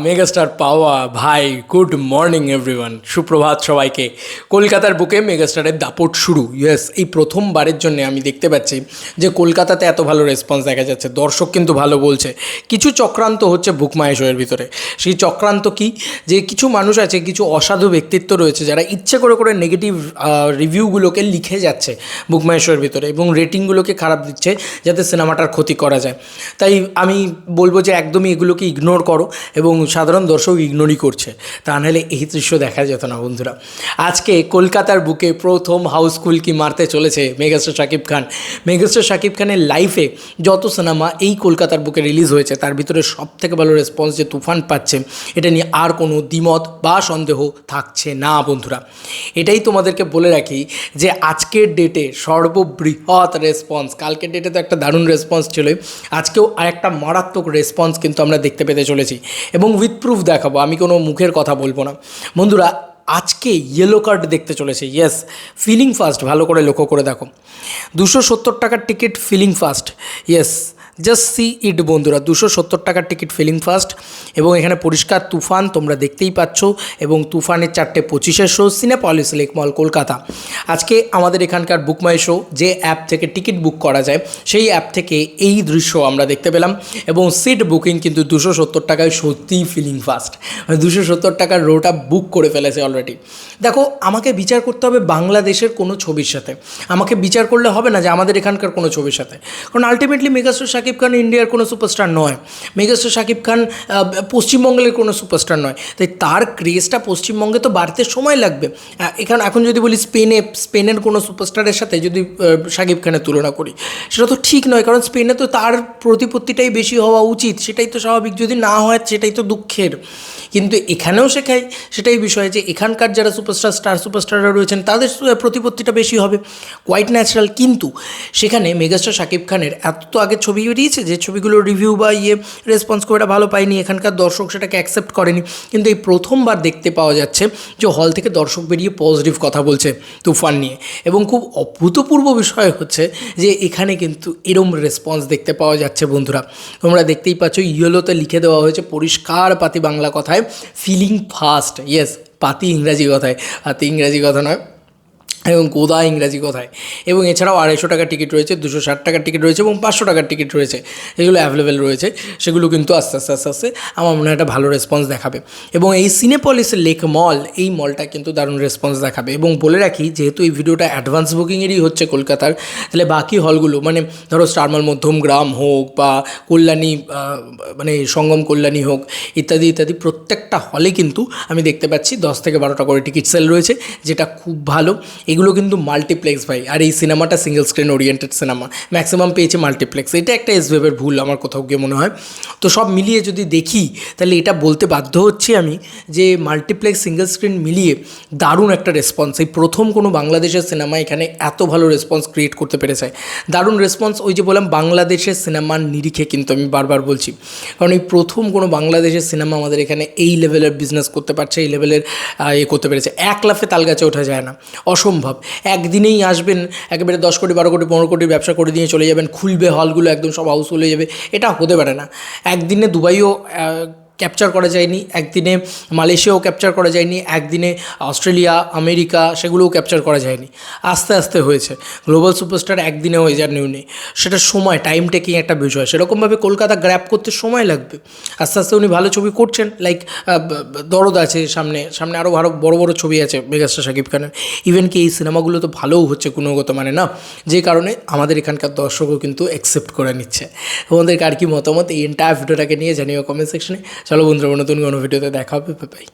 Megastar পাওয়া ভাই, good morning everyone, সুপ্রভাত সবাইকে। কলকাতার বুকে মেগাস্টারের দাপট শুরু। ইয়েস, এই প্রথমবারের জন্য আমি দেখতে পাচ্ছি যে কলকাতাতে এত ভালো রেসপন্স দেখা যাচ্ছে, দর্শক কিন্তু ভালো বলছে। কিছু চক্রান্ত হচ্ছে বুকমাই শোয়ের ভিতরে। সেই চক্রান্ত কি, যে কিছু মানুষ আছে, কিছু অসাধু ব্যক্তিত্ব রয়েছে যারা ইচ্ছে করে করে নেগেটিভ রিভিউগুলোকে লিখে যাচ্ছে বুকমাই শোয়ের ভিতরে এবং রেটিংগুলোকে খারাপ দিচ্ছে যাতে সিনেমাটার ক্ষতি করা যায়। তাই আমি বলবো যে একদমই এগুলোকে ইগনোর করো, এবং সাধারণ দর্শক ইগনোরই করছে, তা নাহলে এই দৃশ্য দেখা যেত না বন্ধুরা। আজকে কলকাতার বুকে প্রথম হাউসফুল কি মারতে চলেছে মেগাস্টার শাকিব খান। মেগাস্টার শাকিব খানের লাইফে যত সিনেমা এই কলকাতার বুকে রিলিজ হয়েছে তার ভিতরে সবথেকে ভালো রেসপন্স যে তুফান পাচ্ছে, এটা নিয়ে আর কোনো দ্বিমত বা সন্দেহ থাকছে না বন্ধুরা। এটাই তোমাদেরকে বলে রাখি যে আজকের ডেটে সর্ববৃহৎ রেসপন্স, কালকের ডেটে তো একটা দারুণ রেসপন্স ছিল, আজকেও আরেকটা মারাত্মক রেসপন্স কিন্তু আমরা দেখতে পেতে চলেছি এবং উইথ প্রুফ দেখাবো, আমি কোনো মুখের কথা বলবো না বন্ধুরা। আজকে ইয়েলো কার্ড দেখতে চলেছে। ইয়েস, ফিলিং ফাস্ট, ভালো করে লক্ষ্য করে দেখো, 270 টাকার ticket filling fast. Yes, just see it বন্ধুরা, 270 টাকার টিকিট ফিলিং ফাস্ট। এবং এখানে পরিষ্কার তুফান তোমরা দেখতেই পাচ্ছ, এবং তুফানের 4:25 শো সিনেপলিস লেক মল কলকাতা। আজকে আমাদের এখানকার বুকমাই শো, যে অ্যাপ থেকে টিকিট বুক করা যায়, সেই অ্যাপ থেকে এই দৃশ্য আমরা দেখতে পেলাম। এবং সিট বুকিং কিন্তু 270 টাকায় সত্যিই ফিলিং ফাস্ট, 270 টাকার রোটা বুক করে ফেলেছে অলরেডি। দেখো, আমাকে বিচার করতে হবে বাংলাদেশের কোনো ছবির সাথে, আমাকে বিচার করলে হবে না যে আমাদের এখানকার কোনো ছবির সাথে, কারণ আলটিমেটলি মেগাস্টার শাকিব খান ইন্ডিয়ার কোনো সুপারস্টার নয়, মেগাস্টার শাকিব খান পশ্চিমবঙ্গের কোনো সুপারস্টার নয়। তাই তার ক্রেজটা পশ্চিমবঙ্গে তো বাড়তে সময় লাগবে। এখন যদি বলি স্পেনের কোনো সুপারস্টারের সাথে যদি শাকিব খানের তুলনা করি, সেটা তো ঠিক নয়, কারণ স্পেনে তো তার প্রতিপত্তিটাই বেশি হওয়া উচিত, সেটাই তো স্বাভাবিক। যদি না হয় সেটাই তো দুঃখের। কিন্তু এখানেও সেটাই বিষয় যে এখানকার যারা স্টার সুপারস্টাররা রয়েছেন তাদের প্রতিপত্তিটা বেশি হবে, কোয়াইট ন্যাচারাল। কিন্তু সেখানে মেগাস্টার শাকিব খানের এত তো আগের ছবি বেরিয়েছে যে ছবিগুলোর রিভিউ বা রেসপন্স খুব একটা ভালো পায়নি, এখানকার দর্শক সেটাকে অ্যাকসেপ্ট করেনি। কিন্তু এই প্রথমবার দেখতে পাওয়া যাচ্ছে যে হল থেকে দর্শক বেরিয়ে পজিটিভ কথা বলছে তুফান নিয়ে। এবং খুব অভূতপূর্ব বিষয় হচ্ছে যে এখানে কিন্তু এরম রেসপন্স দেখতে পাওয়া যাচ্ছে বন্ধুরা। তোমরা দেখতেই পাচ্ছ, ইয়েলোতে লিখে দেওয়া হয়েছে পরিষ্কার পাতি বাংলা কথায়, ফিলিং ফাস্ট। ইয়েস, পাতি ইংরাজি কথায়, পাতি ইংরাজি কথা নয়, এবং গোদা ইংরাজি কথায়। এবং এছাড়াও 250 টাকার টিকিট রয়েছে, 260 টাকার টিকিট রয়েছে এবং 500 টাকার টিকিট রয়েছে, এগুলো অ্যাভেলেবেল রয়েছে। সেগুলো কিন্তু আস্তে আস্তে আমার মনে হয় একটা ভালো রেসপন্স দেখাবে। এবং এই সিনেপলিসের লেক মল, এই মলটা কিন্তু দারুণ রেসপন্স দেখাবে। এবং বলে রাখি, যেহেতু এই ভিডিওটা অ্যাডভান্স বুকিংয়েরই হচ্ছে কলকাতার, তাহলে বাকি হলগুলো মানে ধরো স্টার মল মধ্যমগ্রাম হোক বা কল্যাণী, মানে সঙ্গম কল্যাণী হোক, ইত্যাদি ইত্যাদি, প্রত্যেকটা হলে কিন্তু আমি দেখতে পাচ্ছি 10 থেকে 12টা করে টিকিট সেল রয়েছে, যেটা খুব ভালো। এগুলো কিন্তু মাল্টিপ্লেক্স ভাই, আর এই সিনেমাটা single screen oriented cinema, maximum পেয়েছে মাল্টিপ্লেক্স। এটা একটা এসভেবের ভুল আমার কোথাও গিয়ে মনে হয়। তো সব মিলিয়ে যদি দেখি, তাহলে এটা বলতে বাধ্য হচ্ছি আমি যে মাল্টিপ্লেক্স সিঙ্গেল স্ক্রিন মিলিয়ে দারুণ একটা রেসপন্স। এই প্রথম কোনো বাংলাদেশের সিনেমা এখানে এত ভালো রেসপন্স ক্রিয়েট করতে পেরেছে, দারুণ রেসপন্স। ওই যে বললাম, বাংলাদেশের সিনেমার নিরিখে কিন্তু আমি বারবার বলছি, কারণ এই প্রথম কোনো বাংলাদেশের সিনেমা আমাদের এখানে এই লেভেলের বিজনেস করতে পারছে, এই লেভেলের করতে পেরেছে। এক লাফে তালগাছে ওঠা যায় না, অসম্ভব। একদিনেই আসবেন, একেবারে 10 কোটি 12 কোটি 15 কোটির ব্যবসা করে দিয়ে চলে যাবেন, খুলবে হলগুলো, একদম সব হাউসফুল হয়ে যাবে, এটা হতে পারে না। একদিনে দুবাইও ক্যাপচার করা যায়নি, একদিনে মালয়েশিয়াও ক্যাপচার করা যায়নি, একদিনে অস্ট্রেলিয়া আমেরিকা সেগুলোও ক্যাপচার করা যায়নি, আস্তে আস্তে হয়েছে। গ্লোবাল সুপারস্টার একদিনে হয়ে যাওয়ার নিউ নেই, সেটা সময়, টাইম টেকিং একটা বিষয়। সেরকমভাবে কলকাতা গ্র্যাব করতে সময় লাগবে। আস্তে আস্তে উনি ভালো ছবি করছেন, লাইক দরদ আছে, সামনে আরও বড় বড় ছবি আছে মেগাস্টার শাকিব খানের। ইভেন কি এই সিনেমাগুলো তো ভালোও হচ্ছে গুণগত মানে, না, যে কারণে আমাদের এখানকার দর্শকও কিন্তু অ্যাকসেপ্ট করে নিচ্ছে। তোমাদের কার কি মতামত এই এন্টায়ার ভিডিওটাকে নিয়ে জানিও কমেন্ট সেকশনে। চলো বন্ধুরা, নতুন কোনো ভিডিওতে দেখা হবে, বাই।